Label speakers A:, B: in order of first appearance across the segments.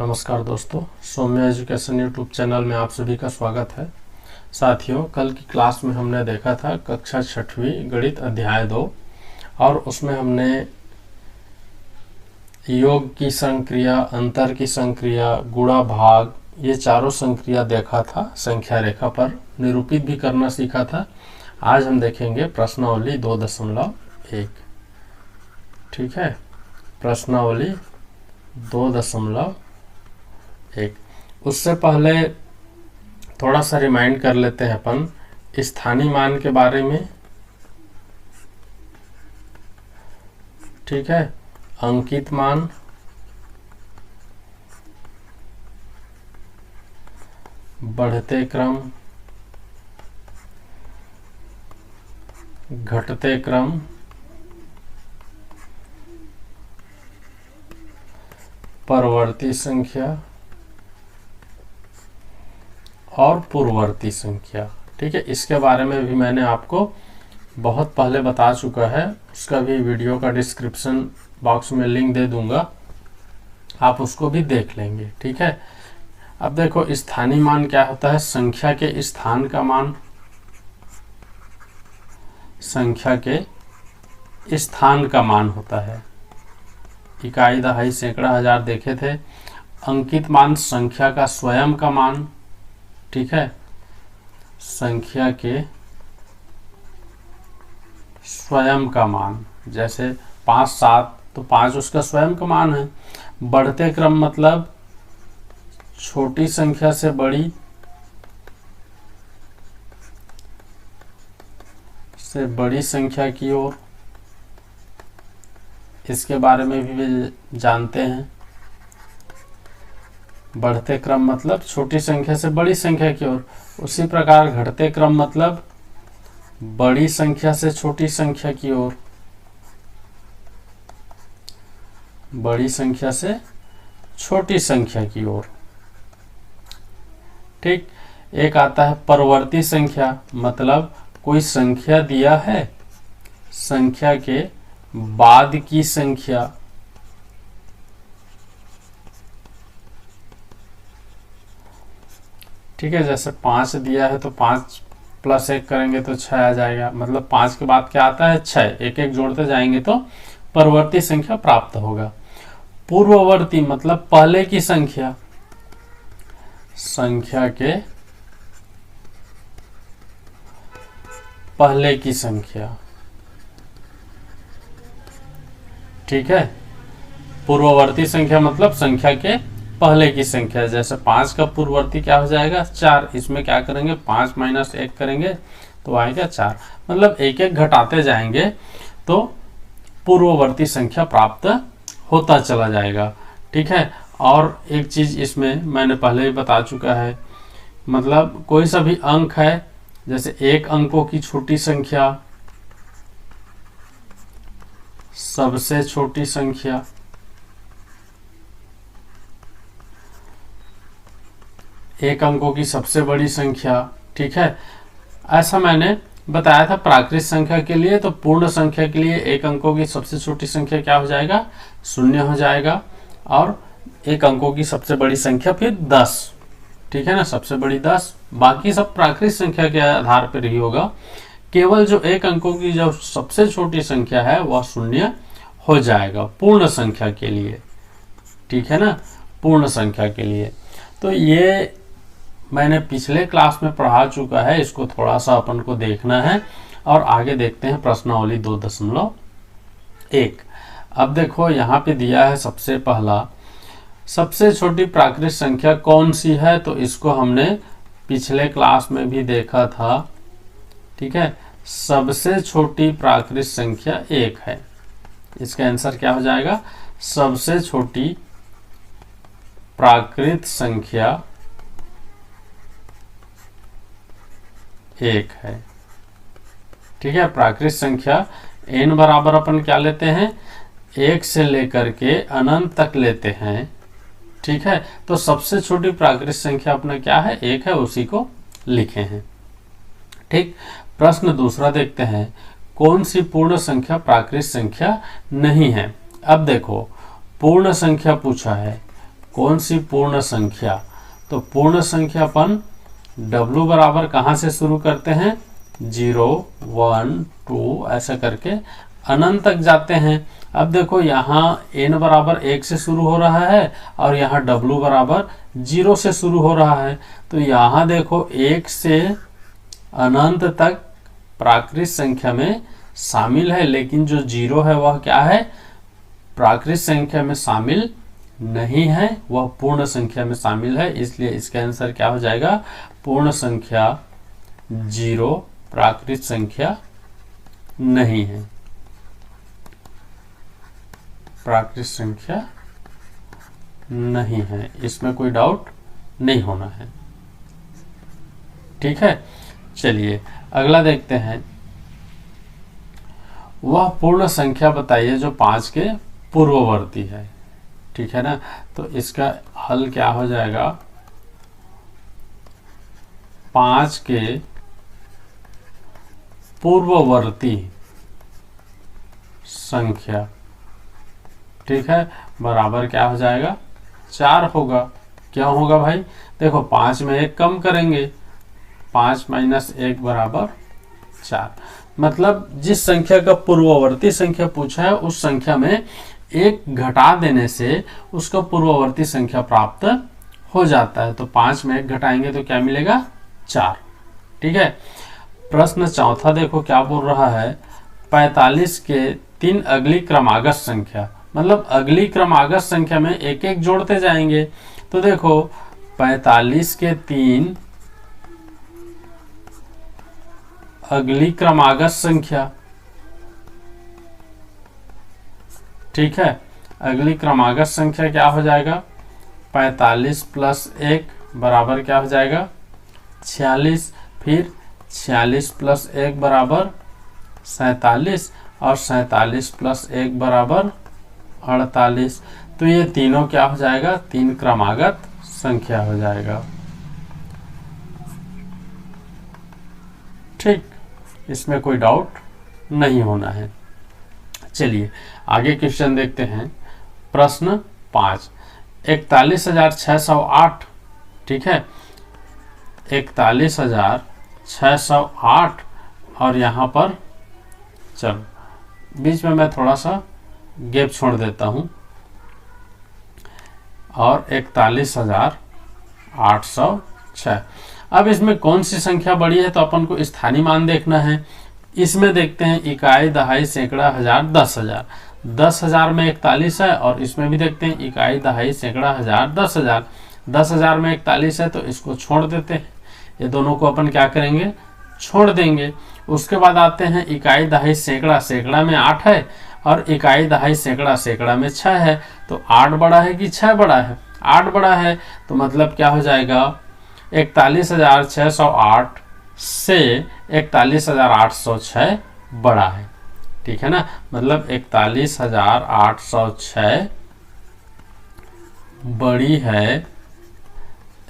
A: नमस्कार दोस्तों, Saumya education YouTube channel में आप सभी का स्वागत है। साथियों, कल की क्लास में हमने देखा था कक्षा 6वीं गणित अध्याय 2 और उसमें हमने योग की संक्रिया, अंतर की संक्रिया, गुणा भाग ये चारों संक्रिया देखा था। संख्या रेखा पर निरूपित भी करना सीखा था। आज हम देखेंगे प्रश्नावली 2.1। ठीक है, प्रश्नावली 2.1। उससे पहले थोड़ा सा रिमाइंड कर लेते हैं अपन स्थानीय मान के बारे में। ठीक है, अंकित मान, बढ़ते क्रम, घटते क्रम, परवर्ती संख्या और पूर्ववर्ती संख्या। ठीक है, इसके बारे में भी मैंने आपको बहुत पहले बता चुका है। उसका भी वीडियो का डिस्क्रिप्शन बॉक्स में लिंक दे दूंगा, आप उसको भी देख लेंगे। ठीक है, अब देखो स्थानीय मान क्या होता है। संख्या के स्थान का मान, संख्या के स्थान का मान होता है। इकाई, दहाई, सैकड़ा, हजार देखे थे। अंकित मान संख्या का स्वयं का मान। ठीक है, संख्या के स्वयं का मान, जैसे 5, 7 तो 5 उसका स्वयं का मान है। बढ़ते क्रम मतलब छोटी संख्या से बड़ी संख्या की ओर। इसके बारे में भी जानते हैं। बढ़ते क्रम मतलब छोटी संख्या से बड़ी संख्या की ओर। उसी प्रकार घटते क्रम मतलब बड़ी संख्या से छोटी संख्या की ओर, बड़ी संख्या से छोटी संख्या की ओर। ठीक, एक आता है परवर्ती संख्या, मतलब कोई संख्या दिया है, संख्या के बाद की संख्या। ठीक है, जैसे 5 दिया है तो 5 + 1 करेंगे तो 6 आ जाएगा। मतलब 5 के बाद क्या आता है? 6। एक एक जोड़ते जाएंगे तो परवर्ती संख्या प्राप्त होगा। पूर्ववर्ती मतलब पहले की संख्या, संख्या के पहले की संख्या। ठीक है, पूर्ववर्ती संख्या मतलब संख्या के पहले की संख्या। जैसे 5 का पूर्ववर्ती क्या हो जाएगा? 4। इसमें क्या करेंगे? 5 - 1 करेंगे तो आएगा 4। मतलब एक एक घटाते जाएंगे तो पूर्ववर्ती संख्या प्राप्त होता चला जाएगा। ठीक है, और एक चीज इसमें मैंने पहले ही बता चुका है, मतलब कोई सा भी अंक है, जैसे 1 अंकों की छोटी संख्या, सबसे छोटी संख्या, 1 अंकों की सबसे बड़ी संख्या। ठीक है, ऐसा मैंने बताया था प्राकृत संख्या के लिए। तो पूर्ण संख्या के लिए 1 अंकों की सबसे छोटी संख्या क्या हो जाएगा? 0 हो जाएगा। और 1 अंकों की सबसे बड़ी संख्या फिर 10। ठीक है ना, सबसे बड़ी 10। बाकी सब प्राकृत संख्या के आधार पर ही होगा। केवल जो 1 अंकों की जो सबसे छोटी संख्या है वह 0 हो जाएगा पूर्ण संख्या के लिए। ठीक है ना, पूर्ण संख्या के लिए। तो ये मैंने पिछले क्लास में पढ़ा चुका है, इसको थोड़ा सा अपन को देखना है। और आगे देखते हैं प्रश्नावली 2.1। अब देखो यहाँ पे दिया है सबसे पहला, सबसे छोटी प्राकृत संख्या कौन सी है? तो इसको हमने पिछले क्लास में भी देखा था। ठीक है, सबसे छोटी प्राकृत संख्या 1 है। इसका आंसर क्या हो जाएगा? सबसे छोटी प्राकृत संख्या 1 है। ठीक है, प्राकृत संख्या n बराबर अपन क्या लेते हैं? 1 से लेकर के अनंत तक लेते हैं। ठीक है, तो सबसे छोटी प्राकृत संख्या अपना क्या है? 1 है, उसी को लिखे हैं। ठीक, प्रश्न दूसरा देखते हैं, कौन सी पूर्ण संख्या प्राकृत संख्या नहीं है? अब देखो, पूर्ण संख्या पूछा है, कौन सी पूर्ण संख्या, तो पूर्ण संख्या अपन W बराबर कहाँ से शुरू करते हैं, 0 1 2 ऐसा करके अनंत तक जाते हैं। अब देखो यहाँ n बराबर 1 से शुरू हो रहा है और यहाँ W बराबर 0 से शुरू हो रहा है, तो यहाँ देखो 1 से अनंत तक प्राकृत संख्या में शामिल है, लेकिन जो 0 है वह क्या है, प्राकृत संख्या में शामिल नहीं है, वह पूर्ण संख्या में शामिल है। इसलिए इसका आंसर क्या हो जाएगा, पूर्ण संख्या 0 प्राकृत संख्या नहीं है, प्राकृत संख्या नहीं है, इसमें कोई डाउट नहीं होना है। ठीक है, चलिए अगला देखते हैं। वह पूर्ण संख्या बताइए जो 5 के पूर्ववर्ती है। ठीक है ना, तो इसका हल क्या हो जाएगा, 5 के पूर्ववर्ती संख्या, ठीक है, बराबर क्या हो जाएगा, 4 होगा। क्यों होगा भाई, देखो 5 में 1 कम करेंगे, 5 - 1 बराबर 4। मतलब जिस संख्या का पूर्ववर्ती संख्या पूछा है उस संख्या में 1 घटा देने से उसका पूर्ववर्ती संख्या प्राप्त हो जाता है। तो 5 में 1 घटाएंगे तो क्या मिलेगा, 4। ठीक है, प्रश्न चौथा देखो क्या बोल रहा है, 45 के 3 अगली क्रमागत संख्या, मतलब अगली क्रमागत संख्या में एक एक जोड़ते जाएंगे। तो देखो 45 के 3 अगली क्रमागत संख्या, ठीक है, अगली क्रमागत संख्या क्या हो जाएगा, 45 + 1 बराबर क्या हो जाएगा, 46, फिर 46 + 1 बराबर 47 और 47 + 1 बराबर 48। तो ये तीनों क्या हो जाएगा, 3 क्रमागत संख्या हो जाएगा। ठीक, इसमें कोई डाउट नहीं होना है। चलिए आगे क्वेश्चन देखते हैं। प्रश्न 5, 41,608, ठीक है, 41,608 और यहाँ पर चलो बीच में मैं थोड़ा सा गैप छोड़ देता हूँ, और 41,806। अब इसमें कौन सी संख्या बड़ी है, तो अपन को स्थानीय मान देखना है। इसमें देखते हैं इकाई, दहाई, सैकड़ा, हजार, 10,000। 10,000 में 41 है, और इसमें भी देखते हैं इकाई, दहाई, सैकड़ा, हजार, 10,000। 10,000 में 41 है तो इसको छोड़ देते हैं, ये दोनों को अपन क्या करेंगे, छोड़ देंगे। उसके बाद आते हैं इकाई, दहाई, सैकड़ा, सैकड़ा में 8 है और इकाई, दहाई, सैकड़ा, सैकड़ा में 6 है। तो 8 बड़ा है कि 6 बड़ा है, 8 बड़ा है, तो मतलब क्या हो जाएगा, 41,608 से 41,806 बड़ा है। ठीक है ना, मतलब 41,806 बड़ी है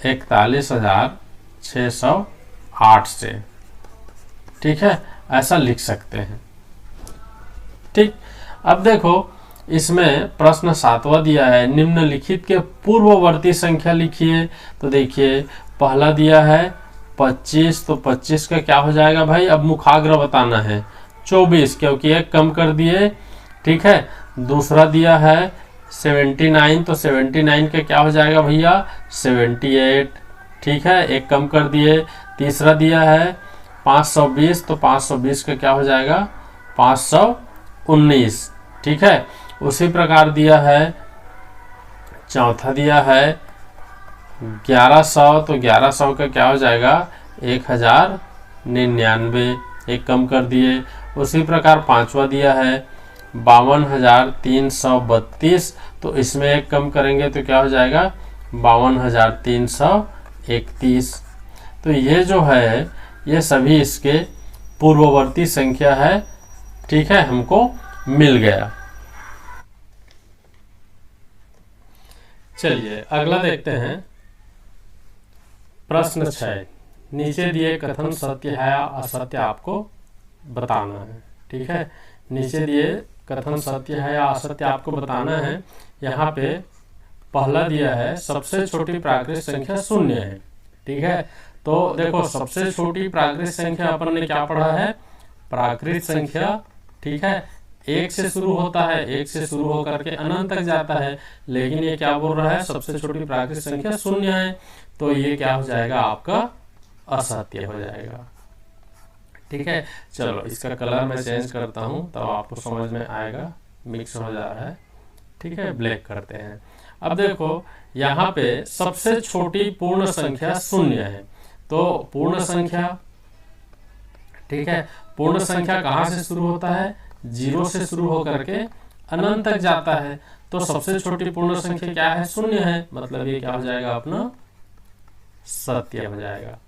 A: 41,608 से। ठीक है, ऐसा लिख सकते हैं। ठीक, अब देखो इसमें प्रश्न 7वां दिया है, निम्नलिखित के पूर्ववर्ती संख्या लिखिए। तो देखिए पहला दिया है 25, तो 25 का क्या हो जाएगा भाई, अब मुखाग्र बताना है, 24, क्योंकि एक कम कर दिए। ठीक है, दूसरा दिया है 79, तो 79 का क्या हो जाएगा भैया, 78। ठीक है, एक कम कर दिए। तीसरा दिया है 520, तो 520 का क्या हो जाएगा, 519। ठीक है, उसी प्रकार दिया है, चौथा दिया है 1100, तो 1100 का क्या हो जाएगा, 1099, एक कम कर दिए। उसी प्रकार पांचवा दिया है 52,332, तो इसमें एक कम करेंगे तो क्या हो जाएगा, 52,331। तो ये जो है ये सभी इसके पूर्ववर्ती संख्या है। ठीक है, हमको मिल गया। चलिए अगला देखते हैं। प्रश्न 6, नीचे दिए कथन सत्य है या असत्य आपको बताना है। ठीक है, नीचे दिए कथन सत्य है या असत्य आपको बताना है। यहाँ पे पहला दिया है सबसे छोटी प्राकृत संख्या शून्य है। ठीक है, तो देखो सबसे छोटी प्राकृत संख्या अपन ने क्या पढ़ा है, प्राकृत संख्या, ठीक है, एक से शुरू होता है, एक से शुरू होकर के अनंत तक जाता है, लेकिन ये क्या बोल रहा है, सबसे छोटी प्राकृत संख्या शून्य है, तो ये क्या हो जाएगा, आपका असत्य हो जाएगा। ठीक है, चलो इसका कलर मैं चेंज करता हूं तब तो आपको समझ में आएगा, मिक्स हो जा रहा है। ठीक है, ब्लैक करते हैं। अब देखो यहाँ पे सबसे छोटी पूर्ण संख्या शून्य है, तो पूर्ण संख्या, ठीक है, पूर्ण संख्या कहाँ से शुरू होता है, 0 से शुरू होकर के अनंत तक जाता है, तो सबसे छोटी पूर्ण संख्या क्या है, शून्य है, मतलब ये क्या हो जाएगा, अपना सत्य हो जाएगा।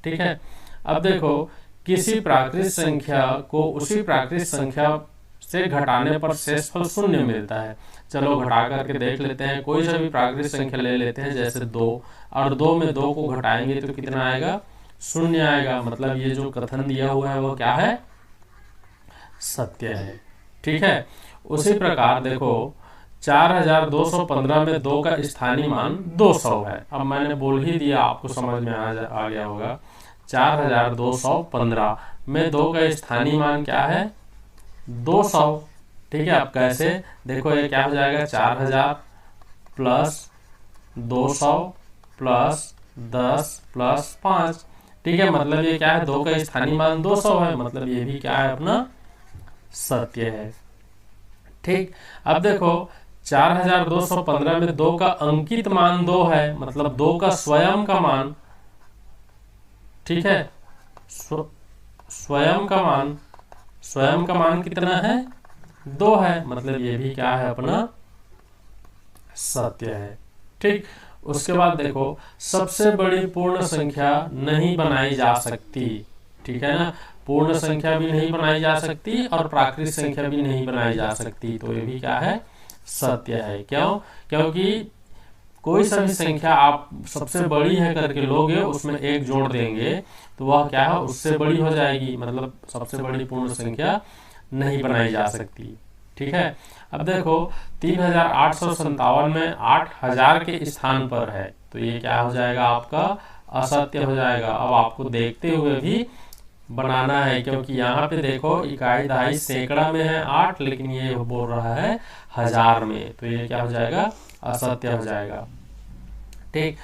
A: ठीक है, अब देखो किसी प्राकृत संख्या को उसी प्राकृत संख्या से घटाने पर शेषफल शून्य मिलता है। चलो घटा करके देख लेते हैं, कोई सा भी प्राकृत संख्या ले लेते हैं, जैसे 2, और 2 में 2 को घटाएंगे तो कितना आएगा, शून्य आएगा, मतलब ये जो कथन दिया हुआ है वो क्या है, सत्य है। ठीक है, उसी प्रकार देखो 4215 में 2 का स्थानीय मान 200 है। अब मैंने बोल ही दिया, आपको समझ में आ गया होगा, 4215 में 2 का स्थानीय मान क्या है, 200। ठीक है, अब कैसे, देखो ये क्या हो जाएगा, 4000 प्लस 200 प्लस 10 प्लस 5। ठीक है, मतलब ये क्या है, 2 का स्थानीय मान 200 है, मतलब ये भी क्या है, अपना सत्य है। ठीक, अब देखो 4215 में 2 का अंकित मान 2 है, मतलब 2 का स्वयं का मान, ठीक है, स्वयं का मान कितना है, 2 है, मतलब ये भी क्या है, अपना सत्य है। ठीक, उसके बाद देखो सबसे बड़ी पूर्ण संख्या नहीं बनाई जा सकती। ठीक है ना, पूर्ण संख्या भी नहीं बनाई जा सकती और प्राकृत संख्या भी नहीं बनाई जा सकती, तो ये भी क्या है, सत्य है। क्यों, क्योंकि कोई सा भी संख्या आप सबसे बड़ी है करके लोगे, उसमें 1 जोड़ देंगे तो वह क्या है, उससे बड़ी हो जाएगी, मतलब सबसे बड़ी पूर्ण संख्या नहीं बनाई जा सकती। ठीक है, अब देखो 3857 में 8000 के स्थान पर है, तो ये क्या हो जाएगा, आपका असत्य हो जाएगा। अब आपको देखते हुए भी बनाना है, क्योंकि यहाँ पे देखो इकाई दहाई सैकड़ा में है 8, लेकिन ये बोल रहा है 1000 में, तो ये क्या हो जाएगा, असत्य हो जाएगा। ठीक,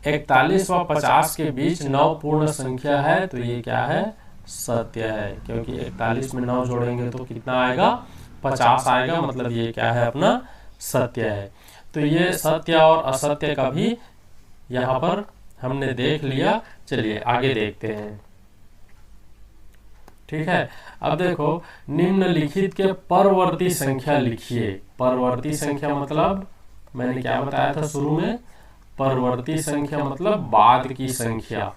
A: 41 व 50 के बीच 9 पूर्ण संख्या है, तो ये क्या है, सत्य है, क्योंकि 41 में 9 जोड़ेंगे तो कितना आएगा, 50 आएगा, मतलब ये क्या है, अपना सत्य है। तो ये सत्य और असत्य का भी यहाँ पर हमने देख लिया। चलिए आगे देखते हैं। ठीक है, अब देखो निम्नलिखित के परवर्ती संख्या लिखिए। परवर्ती संख्या मतलब मैंने क्या बताया था शुरू में, परवर्ती संख्या मतलब बाद की संख्या।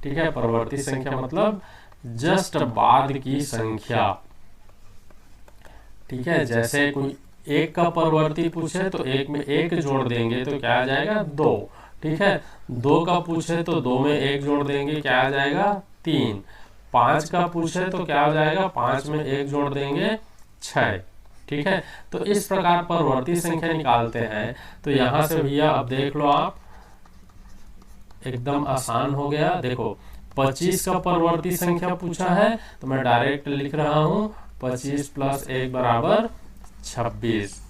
A: ठीक है, परवर्ती संख्या मतलब जस्ट बाद की संख्या। ठीक है, जैसे कोई 1 का परवर्ती पूछे तो 1 में 1 जोड़ देंगे तो क्या आ जाएगा, 2। ठीक है, 2 का पूछे तो 2 में 1 जोड़ देंगे, क्या आ जाएगा, 3। 5 का पूछे तो क्या हो जाएगा, 5 में 1 जोड़ देंगे, 6। ठीक है, तो इस प्रकार परवर्ती संख्या निकालते हैं। तो यहां से भैया अब देख लो आप, एकदम आसान हो गया। देखो 25 का परवर्ती संख्या पूछा है, तो मैं डायरेक्ट लिख रहा हूं 25 प्लस 1 बराबर 26।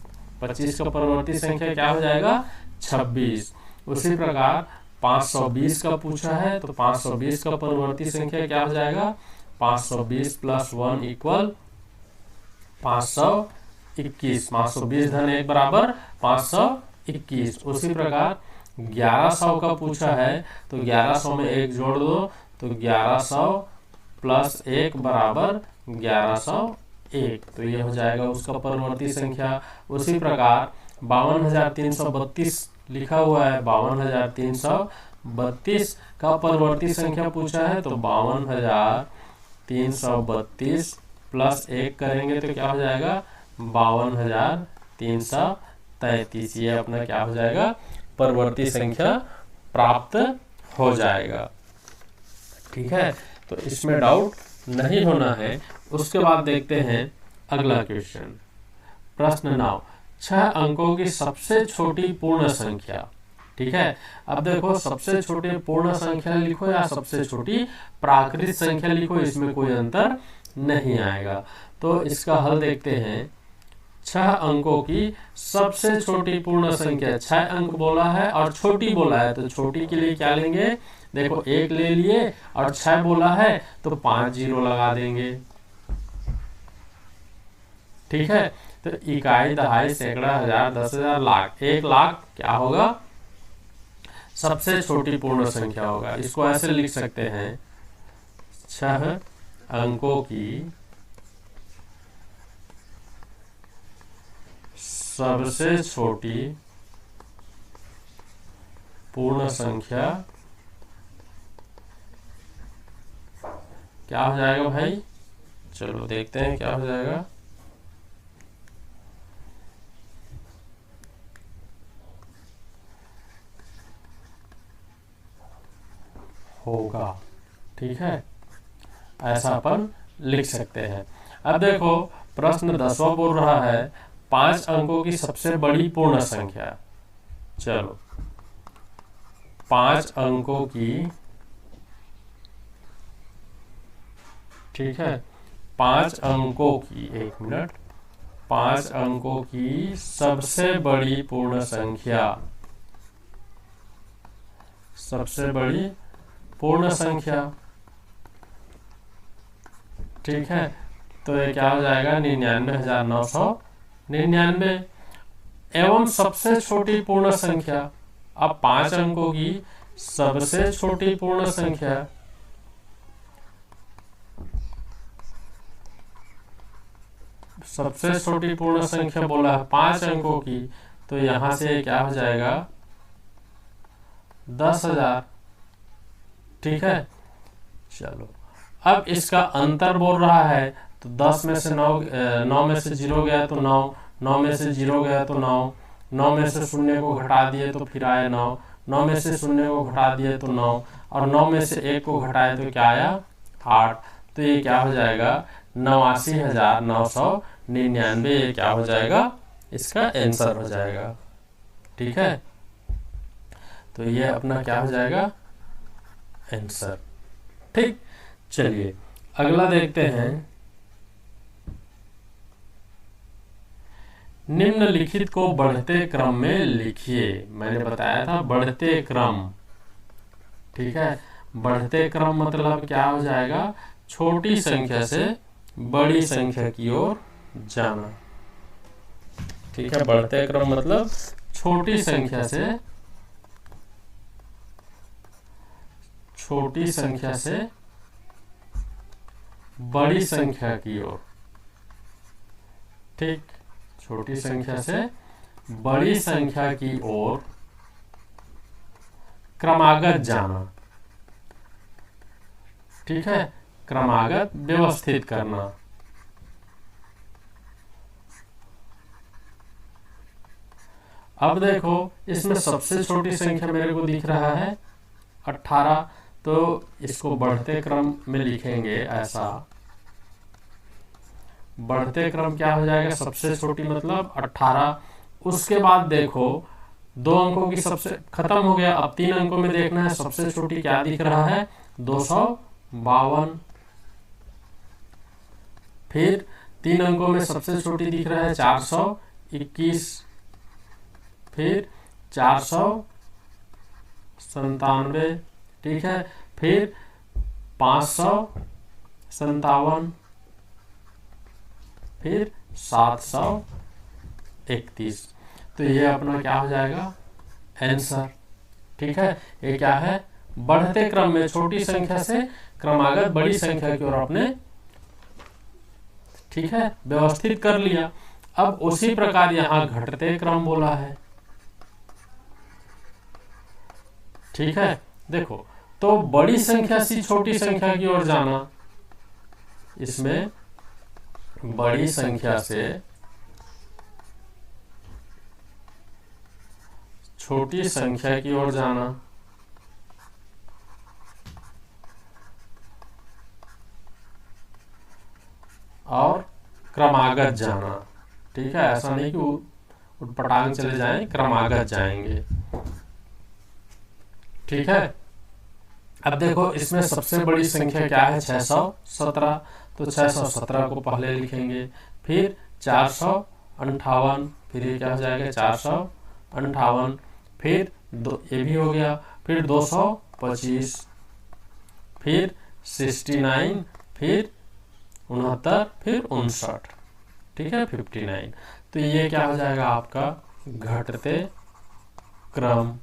A: 25 का परवर्ती संख्या क्या हो जाएगा, 26। उसी प्रकार 520 का पूछा है, तो 520 का परवर्ती संख्या क्या हो जाएगा, 520 प्लस 1 इक्वल 521। 520 धन 1 बराबर 521। उसी प्रकार 1100 का पूछा है, तो 1100 में 1 जोड़ दो तो 1100 प्लस 1 बराबर 1101, तो ये हो जाएगा उसका परवर्ती संख्या। उसी प्रकार 52,332 लिखा हुआ है, 52,332 का परवर्ती संख्या पूछा है, तो 52,332 प्लस 1 करेंगे तो क्या हो जाएगा, 52,333। ये अपना क्या हो जाएगा, परवर्ती संख्या प्राप्त हो जाएगा। ठीक है, तो इसमें डाउट नहीं होना है। उसके बाद देखते हैं अगला क्वेश्चन। प्रश्न 9, 6 अंकों की सबसे छोटी पूर्ण संख्या। ठीक है, अब देखो सबसे छोटी पूर्ण संख्या लिखो या सबसे छोटी प्राकृत संख्या लिखो, इसमें कोई अंतर नहीं आएगा। तो इसका हल देखते हैं। 6 अंकों की सबसे छोटी पूर्ण संख्या, 6 अंक बोला है और छोटी बोला है, तो छोटी के लिए क्या लेंगे, देखो 1 ले लिए और 6 बोला है तो 5 जीरो लगा देंगे। ठीक है, तो इकाई, दहाई, सैकड़ा, हजार, 10,000, लाख, 1 लाख क्या होगा, सबसे छोटी पूर्ण संख्या होगा। इसको ऐसे लिख सकते हैं, 6 अंकों की सबसे छोटी पूर्ण संख्या क्या हो जाएगा भाई, चलो देखते हैं क्या हो जाएगा। होगा। ठीक है, ऐसा अपन लिख सकते हैं। अब देखो प्रश्न 10वां बोल रहा है 5 अंकों की सबसे बड़ी पूर्ण संख्या। चलो 5 अंकों की, ठीक है, 5 अंकों की, 1 मिनट, 5 अंकों की सबसे बड़ी पूर्ण संख्या, सबसे बड़ी पूर्ण संख्या। ठीक है, तो ये क्या हो जाएगा, 99,999 एवं सबसे छोटी पूर्ण संख्या। अब 5 अंकों की सबसे छोटी पूर्ण संख्या, सबसे छोटी पूर्ण संख्या बोला है 5 अंकों की, तो यहां से क्या हो जाएगा, 10,000। ठीक है, चलो अब इसका अंतर बोल रहा है, तो 10 में से 9 में से 0 गया तो 9, 9 में से 0 गया तो 9, 9 में से 0 को घटा दिए तो फिर आया 9, 9 में से 0 को घटा दिए तो 9, और 9 में से 1 को घटाए तो क्या आया, 8। तो ये क्या हो जाएगा, 89,999, ये क्या हो जाएगा, इसका आंसर हो जाएगा। ठीक है, तो ये अपना क्या हो जाएगा, आंसर। ठीक, चलिए अगला देखते हैं। निम्नलिखित को बढ़ते क्रम में लिखिए। मैंने बताया था बढ़ते क्रम। ठीक है, बढ़ते क्रम मतलब क्या हो जाएगा, छोटी संख्या से बड़ी संख्या की ओर जाना। ठीक है, बढ़ते क्रम मतलब छोटी संख्या से बड़ी संख्या की ओर। ठीक, छोटी संख्या से बड़ी संख्या की ओर क्रमागत जाना। ठीक है, क्रमागत व्यवस्थित करना। अब देखो इसमें सबसे छोटी संख्या मेरे को दिख रहा है 18, तो इसको बढ़ते क्रम में लिखेंगे ऐसा। बढ़ते क्रम क्या हो जाएगा, सबसे छोटी मतलब 18। उसके बाद देखो 2 अंकों की सबसे खत्म हो गया, अब 3 अंकों में देखना है सबसे छोटी क्या दिख रहा है, 252। फिर 3 अंकों में सबसे छोटी दिख रहा है 421, फिर 497। ठीक है, फिर 557, फिर 731। तो ये अपना क्या हो जाएगा, आंसर। ठीक है, ये क्या है, बढ़ते क्रम में छोटी संख्या से क्रमागत बड़ी संख्या की ओर अपने, ठीक है, व्यवस्थित कर लिया। अब उसी प्रकार यहां घटते क्रम बोला है। ठीक है, देखो तो बड़ी संख्या से छोटी संख्या की ओर जाना, इसमें बड़ी संख्या से छोटी संख्या की ओर जाना। और क्रमागत जाना। ठीक है, ऐसा नहीं कि उटपटांग चले जाएं, क्रमागत जाएंगे। ठीक है। अब देखो इसमें सबसे बड़ी संख्या क्या है, 617। तो 617 को पहले लिखेंगे, फिर 458, फिर ये क्या हो जाएगा 458, फिर ये भी हो गया, फिर 225, फिर 69, फिर 69, फिर 59। ठीक है, 59। तो ये क्या हो जाएगा आपका घटते क्रम।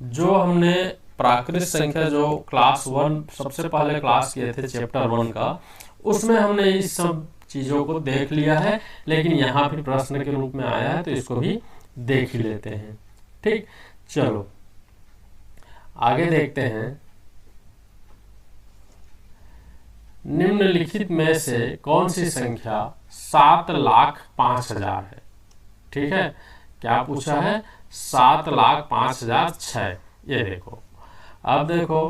A: जो हमने प्राकृत संख्या जो क्लास 1 सबसे पहले क्लास किए थे चैप्टर 1 का, उसमें हमने इस सब चीजों को देख लिया है, लेकिन यहाँ भी प्रश्न के रूप में आया है तो इसको भी देख ही लेते हैं। ठीक, चलो आगे देखते हैं। निम्नलिखित में से कौन सी संख्या 7,05,000 है। ठीक है, क्या पूछा है, 7,05,006। ये देखो, अब देखो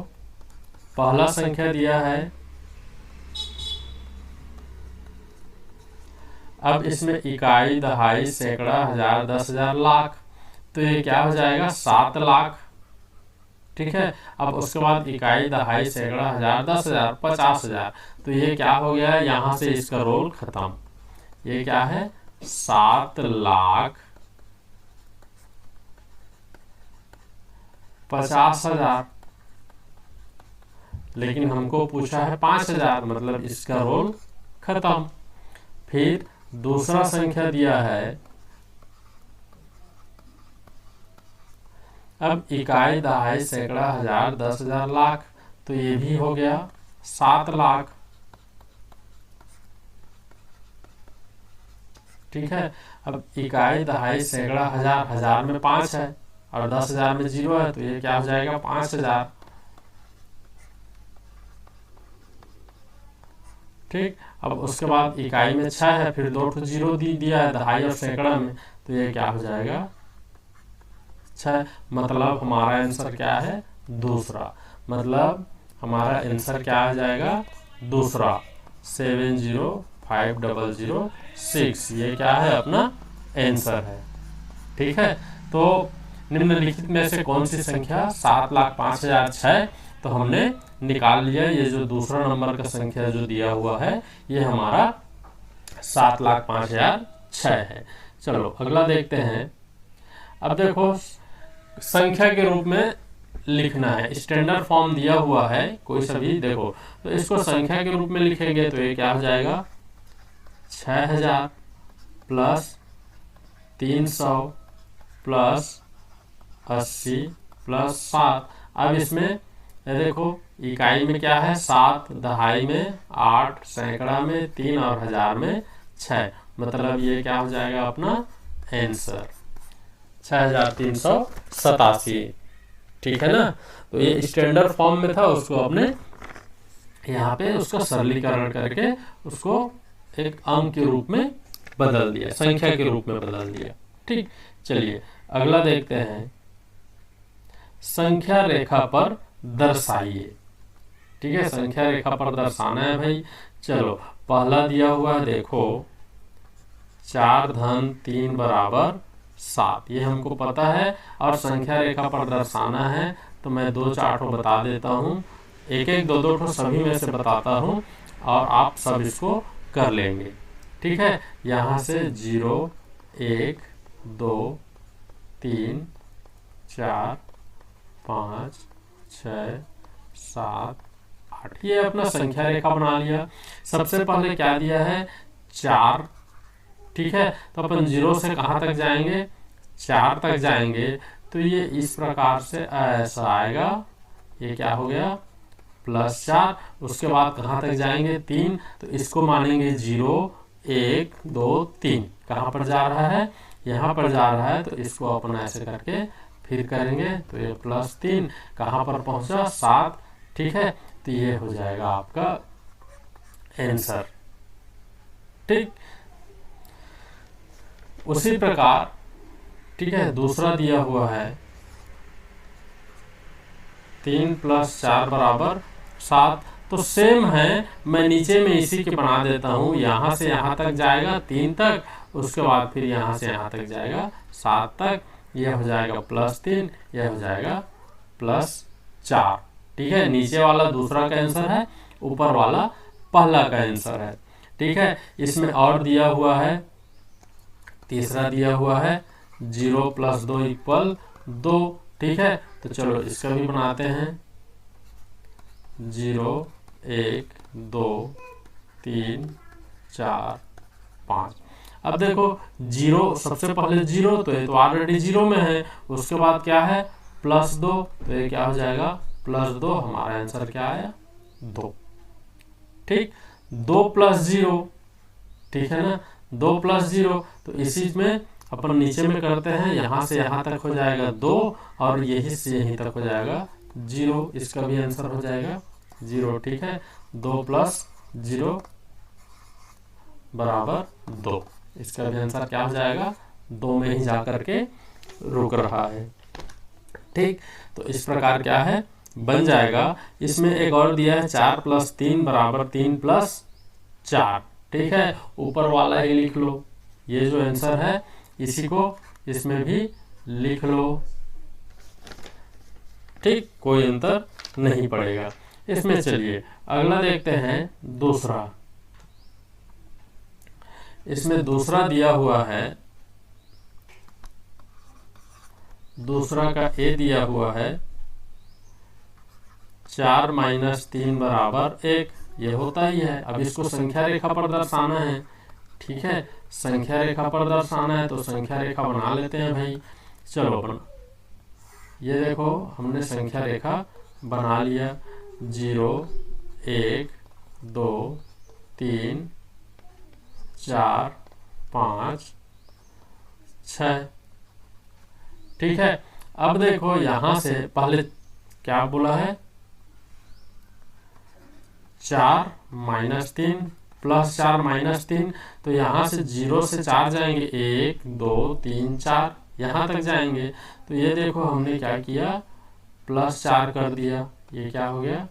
A: पहला संख्या दिया है, अब इसमें इकाई, दहाई, सैकड़ा, हजार, 10,000, लाख। तो ये क्या हो जाएगा 7 लाख। ठीक है, अब उसके बाद इकाई, दहाई, सैकड़ा, हजार, 10,000, 50,000। तो ये क्या हो गया, यहां से इसका रोल खत्म। ये क्या है 7,50,000, लेकिन हमको पूछा है 5,000, मतलब इसका रोल खत्म। फिर दूसरा संख्या दिया है, अब इकाई, दहाई, सैकड़ा, हजार, 10,000, लाख। तो ये भी हो गया 7 लाख। ठीक है, अब इकाई, दहाई, सैकड़ा, हजार, हजार में 5 है और 10,000 में 0 है, तो ये क्या हो जाएगा 5,000। ठीक, अब उसके बाद इकाई में 6 है, फिर 2 0 दिया है दहाई और सैकड़ा में, तो ये क्या हो जाएगा 6। मतलब हमारा आंसर क्या है दूसरा, मतलब हमारा आंसर क्या आ जाएगा दूसरा 705,006। ये क्या है अपना आंसर है। ठीक है, तो निम्नलिखित में से कौन सी संख्या 7,05,006, तो हमने निकाल लिया। ये जो दूसरा नंबर का संख्या जो दिया हुआ है ये हमारा 7,05,006 है। चलो अगला देखते हैं। अब देखो संख्या के रूप में लिखना है, स्टैंडर्ड फॉर्म दिया हुआ है कोई सभी, देखो तो इसको संख्या के रूप में लिखेंगे तो ये क्या हो जाएगा 6,000 प्लस 300 प्लस 80 प्लस 7। अब इसमें देखो इकाई में क्या है 7, दहाई में 8, सैकड़ा में 3 और हजार में 6। मतलब ये क्या हो जाएगा अपना आंसर 6,387। ठीक है ना, तो ये स्टैंडर्ड फॉर्म में था, उसको आपने यहाँ पे उसका सरलीकरण करके उसको एक अंक के रूप में बदल दिया, संख्या के रूप में बदल दिया। ठीक, चलिए अगला देखते हैं। संख्या रेखा पर दर्शाइए। ठीक है, संख्या रेखा पर दर्शाना है भाई। चलो पहला दिया हुआ है, देखो 4 धन 3 बराबर 7, ये हमको पता है। और संख्या रेखा पर दर्शाना है तो मैं 2 चार्टों बता देता हूँ, एक एक 2 2 सभी में से बताता हूँ और आप सब इसको कर लेंगे। ठीक है, यहाँ से 0 1 2 3 4 5 6 7 8, ये अपना संख्या रेखा बना लिया। सबसे पहले क्या दिया है 4। ठीक है, तो अपन 0 से कहाँ तक जाएंगे 4 तक जाएंगे, तो ये इस प्रकार से ऐसा आएगा। ये क्या हो गया +4। उसके बाद कहाँ तक जाएंगे 3, तो इसको मानेंगे 0 1 2 3। कहाँ पर जा रहा है यहाँ पर जा रहा है, तो इसको अपन ऐसे करके फिर करेंगे तो ये +3 कहाँ पर पहुंचा 7। ठीक है, तो ये हो जाएगा आपका आंसर। ठीक, उसी प्रकार ठीक है दूसरा दिया हुआ है 3 + 4 बराबर 7, तो सेम है। मैं नीचे में इसी के बना देता हूँ, यहाँ से यहाँ तक जाएगा 3 तक, उसके बाद फिर यहाँ से यहाँ तक जाएगा 7 तक, यह हो जाएगा +3, यह हो जाएगा +4। ठीक है, नीचे वाला दूसरा का आंसर है, ऊपर वाला पहला का आंसर है। ठीक है, इसमें और दिया हुआ है, तीसरा दिया हुआ है 0 + 2 = 2। ठीक है, तो चलो इसका भी बनाते हैं। 0 1 2 3 4 5। अब देखो 0, सबसे पहले 0, तो ये तो ऑलरेडी 0 में है। उसके बाद क्या है +2, तो ये क्या हो जाएगा +2। हमारा आंसर क्या आया 2। ठीक, 2 + 0, ठीक है ना, 2 + 0। तो इसी में अपन नीचे में करते हैं, यहाँ से यहाँ तक हो जाएगा 2 और यही से यहीं तक हो जाएगा 0। इसका भी आंसर हो जाएगा 0। ठीक है, 2 + 0 = 2। इसका भी आंसर क्या हो जाएगा 2 में ही जा करके रुक रहा है। ठीक, तो इस प्रकार क्या है बन जाएगा। इसमें एक और दिया है 4 + 3 = 3 + 4। ठीक है, ऊपर वाला ही लिख लो, ये जो आंसर है इसी को इसमें भी लिख लो। ठीक, कोई अंतर नहीं पड़ेगा इसमें। चलिए अगला देखते हैं दूसरा। इसमें दूसरा दिया हुआ है, दूसरा का ए दिया हुआ है 4 - 3 = 1। ये होता ही है। अब इसको संख्या रेखा पर दर्शाना है। ठीक है, संख्या रेखा पर दर्शाना है तो संख्या रेखा बना लेते हैं भाई। चलो बना, ये देखो हमने संख्या रेखा बना लिया। 0 1 2 3 4 5 6। ठीक है, अब देखो यहां से पहले क्या बोला है 4 - 3 + 4 - 3। तो यहाँ से 0 से 4 जाएंगे, 1 2 3 4 यहाँ तक जाएंगे। तो ये देखो हमने क्या किया +4 कर दिया। ये क्या हो गया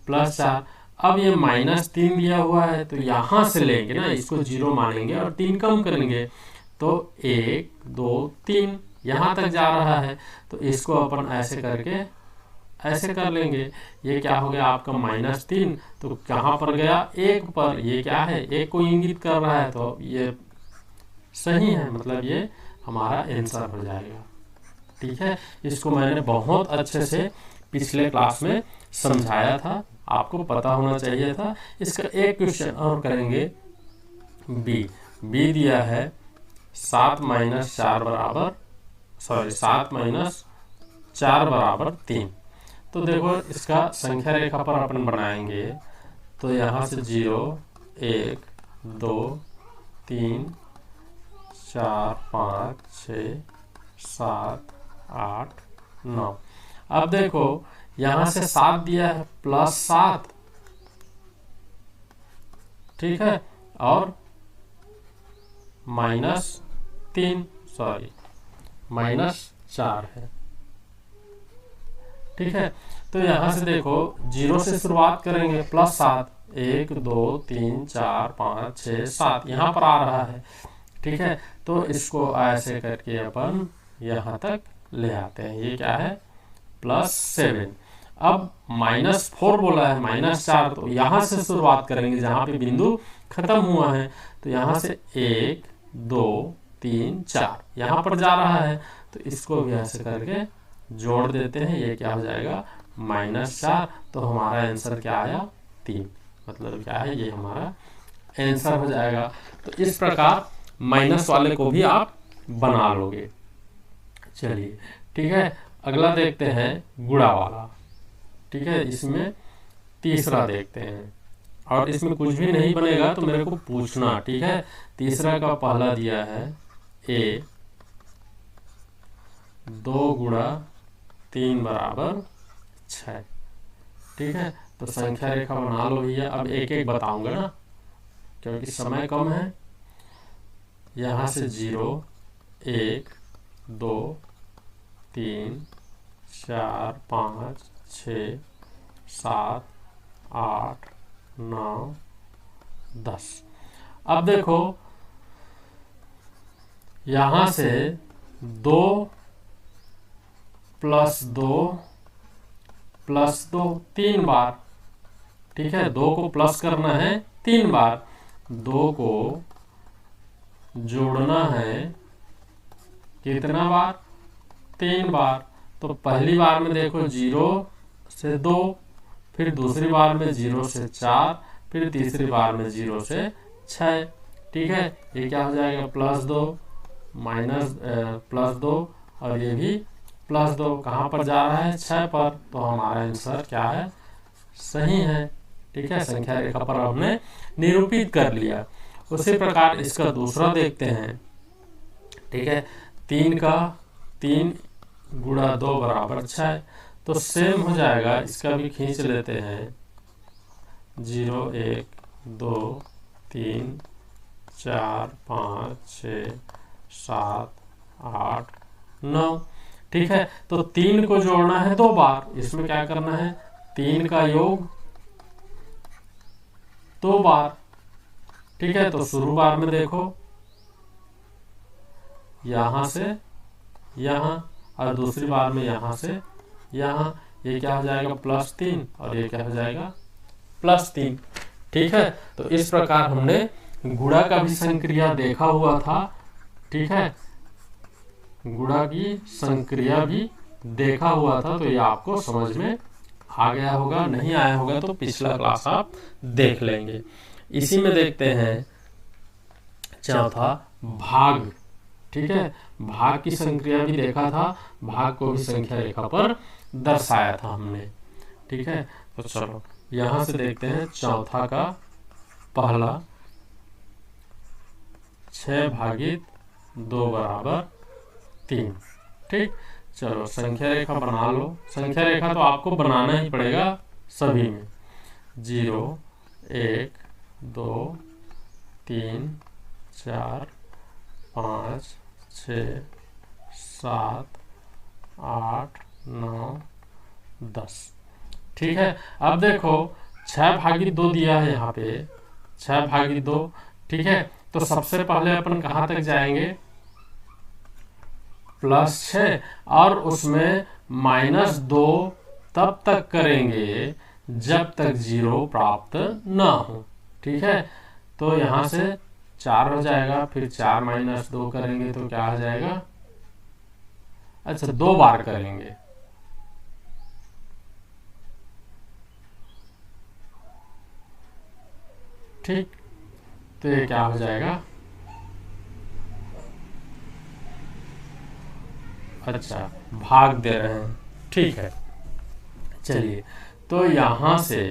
A: +4। अब ये -3 दिया हुआ है तो यहाँ से लेंगे ना, इसको 0 मानेंगे और 3 कम करेंगे। तो 1 2 3 यहाँ तक जा रहा है, तो इसको अपन ऐसे करके ऐसे कर लेंगे। ये क्या हो गया आपका -3, तो कहाँ पर गया 1 पर। ये क्या है 1 को इंगित कर रहा है, तो ये सही है, मतलब ये हमारा आंसर हो जाएगा। ठीक है, इसको मैंने बहुत अच्छे से पिछले क्लास में समझाया था, आपको पता होना चाहिए था। इसका एक क्वेश्चन और करेंगे। बी दिया है 7 - 4 = 3। तो देखो इसका संख्या रेखा पर अपन बनाएंगे। तो यहाँ से 0 1 2 3 4 5 6 7 8 9। अब देखो यहाँ से 7 दिया है +7। ठीक है, और -3 -4 है। ठीक है, तो यहाँ से देखो 0 से शुरुआत करेंगे +7, 1 2 3 4 5 6 7 यहाँ पर आ रहा है। ठीक है, तो इसको ऐसे करके अपन यहाँ तक ले आते हैं। ये क्या है +7। अब -4 बोला है -4, तो यहाँ से शुरुआत करेंगे जहाँ पे बिंदु खत्म हुआ है। तो यहाँ से 1 2 3 4 यहाँ पर जा रहा है, तो इसको भी ऐसे करके जोड़ देते हैं। ये क्या हो जाएगा -4। तो हमारा आंसर क्या आया 3, मतलब क्या है ये हमारा आंसर हो जाएगा। तो इस प्रकार माइनस वाले को भी आप बना लोगे। चलिए ठीक है, अगला देखते हैं गुणा वाला। ठीक है, इसमें तीसरा देखते हैं, और इसमें कुछ भी नहीं बनेगा तो मेरे को पूछना। ठीक है, तीसरा का पहला दिया है a 2 × 3 = 6। ठीक है, तो संख्या रेखा बना लो भैया। अब एक एक बताऊंगा ना, क्योंकि समय कम है। यहाँ से 0 1 2 3 4 5 6 7 8 9 10। अब देखो यहां से 2 + 2 + 2 3 बार, ठीक है। 2 को प्लस करना है 3 बार, 2 को जोड़ना है कितना बार? 3 बार। तो पहली बार में देखो 0 से 2, फिर दूसरी बार में 0 से 4, फिर तीसरी बार में 0 से 6, ठीक है। ये क्या हो जाएगा? +2 +2, और ये भी +2। कहाँ पर जा रहा है? 6 पर। तो हमारा आंसर क्या है? सही है, ठीक है। संख्या रेखा पर हमने निरूपित कर लिया। उसी प्रकार इसका दूसरा देखते हैं, ठीक है। 3 का 3 × 2 = 6, तो सेम हो जाएगा। इसका भी खींच लेते हैं। 0 1 2 3 4 5 6 7 8 9, ठीक है। तो 3 को जोड़ना है 2 बार। इसमें क्या करना है? 3 का योग 2 बार, ठीक है। तो शुरू बार में देखो यहां से यहां, और दूसरी बार में यहां से यहां। ये क्या हो जाएगा? +3, और ये क्या हो जाएगा? +3, ठीक है। तो इस प्रकार हमने गुणा का भी संक्रिया देखा हुआ था, ठीक है। गुणा की संक्रिया भी देखा हुआ था, तो ये आपको समझ में आ गया होगा। नहीं आया होगा तो पिछला क्लास आप देख लेंगे। इसी में देखते हैं चौथा भाग, ठीक है। भाग की संक्रिया भी देखा था, भाग को भी संख्या रेखा पर दर्शाया था हमने, ठीक है। तो चलो यहां से देखते हैं चौथा का पहला 6/2 = 3, ठीक। चलो संख्या रेखा बना लो। संख्या रेखा तो आपको बनाना ही पड़ेगा सभी में। 0 1 2 3 4 5 6 7 8 9 10, ठीक है। अब देखो 6/2 दिया है यहाँ पे, 6/2, ठीक है। तो सबसे पहले अपन कहाँ तक जाएंगे? +6, और उसमें -2 तब तक करेंगे जब तक 0 प्राप्त ना हो, ठीक है। तो यहां से 4 हो जाएगा, फिर 4 - 2 करेंगे तो क्या हो जाएगा? अच्छा, 2 बार करेंगे, ठीक। तो ये क्या हो जाएगा? अच्छा, भाग दे रहे हैं, ठीक है। चलिए, तो यहां से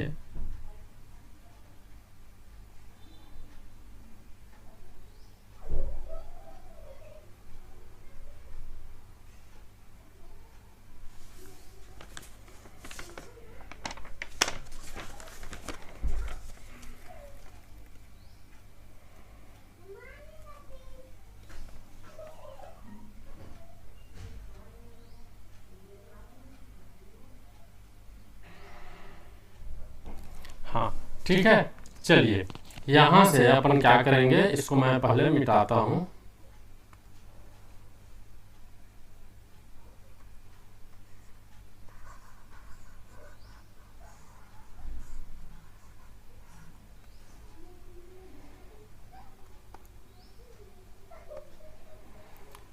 A: हाँ, ठीक है। चलिए यहां से अपन क्या करेंगे, इसको मैं पहले मिटाता हूं।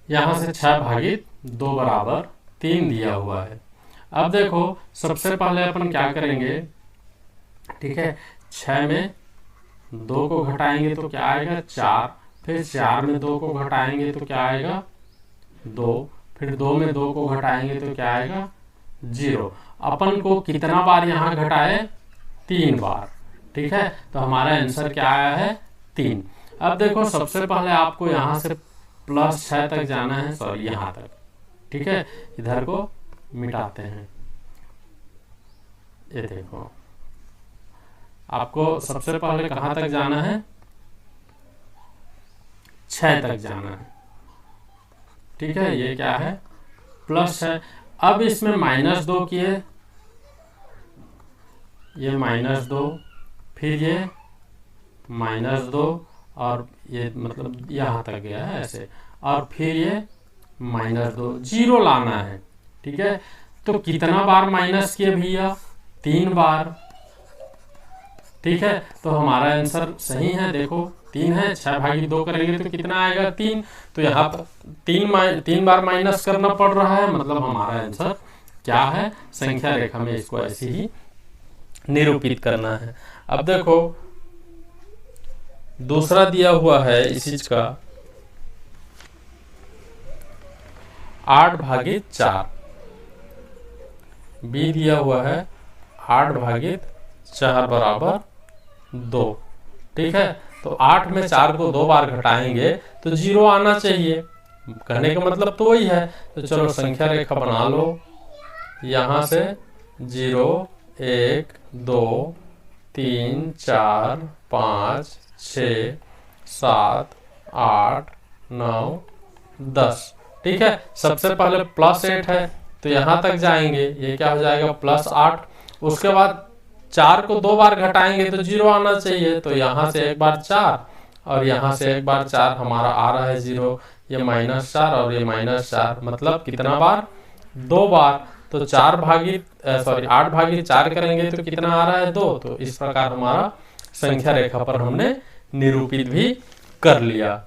A: यहां से 6/2 = 3 दिया हुआ है। अब देखो सबसे पहले अपन क्या करेंगे, ठीक है। 6 में 2 को घटाएंगे तो क्या आएगा? 4, फिर 4 में 2 को घटाएंगे तो क्या आएगा? 2, फिर 2 में 2 को घटाएंगे तो क्या आएगा? 0। अपन को कितना बार यहाँ घटाए? 3 बार, ठीक है। तो हमारा आंसर क्या आया है? 3। अब देखो सबसे पहले आपको यहाँ से +6 तक जाना है, सॉरी यहाँ तक, ठीक है। इधर को मिटाते हैं। ये देखो आपको सबसे पहले कहाँ तक जाना है? 6 तक जाना है, ठीक है। ये क्या है? +6। अब इसमें -2 किए, ये -2, फिर ये -2, और ये मतलब यहाँ तक गया है ऐसे। और फिर ये -2, 0 लाना है। ठीक है, तो कितना बार माइनस किए भैया? 3 बार। ठीक है, तो हमारा आंसर सही है, देखो 3 है, 6/2 करेंगे तो कितना आएगा? 3। तो यहाँ पर 3 बार माइनस करना पड़ रहा है, मतलब हमारा आंसर क्या है? संख्या रेखा में इसको ऐसे ही निरूपित करना है। अब देखो दूसरा दिया हुआ है इस चीज का 8/4, बी दिया हुआ है 8/4 बराबर 2। ठीक है, तो 8 में 4 को 2 बार घटाएंगे तो 0 आना चाहिए। कहने का मतलब तो वही है। तो चलो संख्या रेखा बना लो, यहाँ से 0, 1, 2, 3, 4, 5, 6, 7, 8, 9, 10। ठीक है, सबसे पहले +8 है तो यहाँ तक जाएंगे, ये क्या हो जाएगा? +8। उसके बाद 4 को 2 बार घटाएंगे तो 0 आना चाहिए, तो यहाँ से एक बार 4 और यहाँ से एक बार 4, हमारा आ रहा है 0। ये -4 और ये -4, मतलब कितना बार? 2 बार। तो 8/4 करेंगे तो कितना आ रहा है? 2। तो इस प्रकार हमारा संख्या रेखा पर हमने निरूपित भी कर लिया।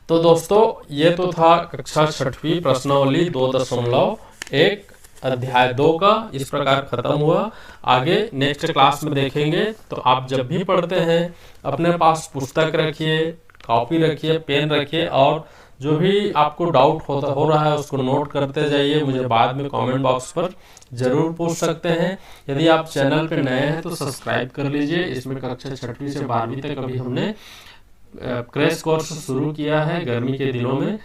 A: तो दोस्तों ये तो था कक्षा 6वीं प्रश्नावली 2.1 अध्याय 2 का, इस प्रकार खत्म हुआ। आगे नेक्स्ट क्लास में देखेंगे। तो आप जब भी पढ़ते हैं अपने पास पुस्तक रखिए, कॉपी रखिए, पेन रखिए, और जो भी आपको डाउट हो रहा है उसको नोट करते जाइए। मुझे बाद में कमेंट बॉक्स पर जरूर पूछ सकते हैं। यदि आप चैनल पर नए हैं तो सब्सक्राइब कर लीजिए। इसमें कक्षा 6वीं से 12वीं तक अभी हमने क्रैश कोर्स शुरू किया है गर्मी के दिनों में,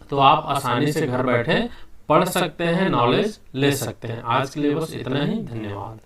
A: तो आप आसानी से घर बैठे पढ़ सकते हैं, नॉलेज ले सकते हैं। आज के लिए बस इतना ही, धन्यवाद।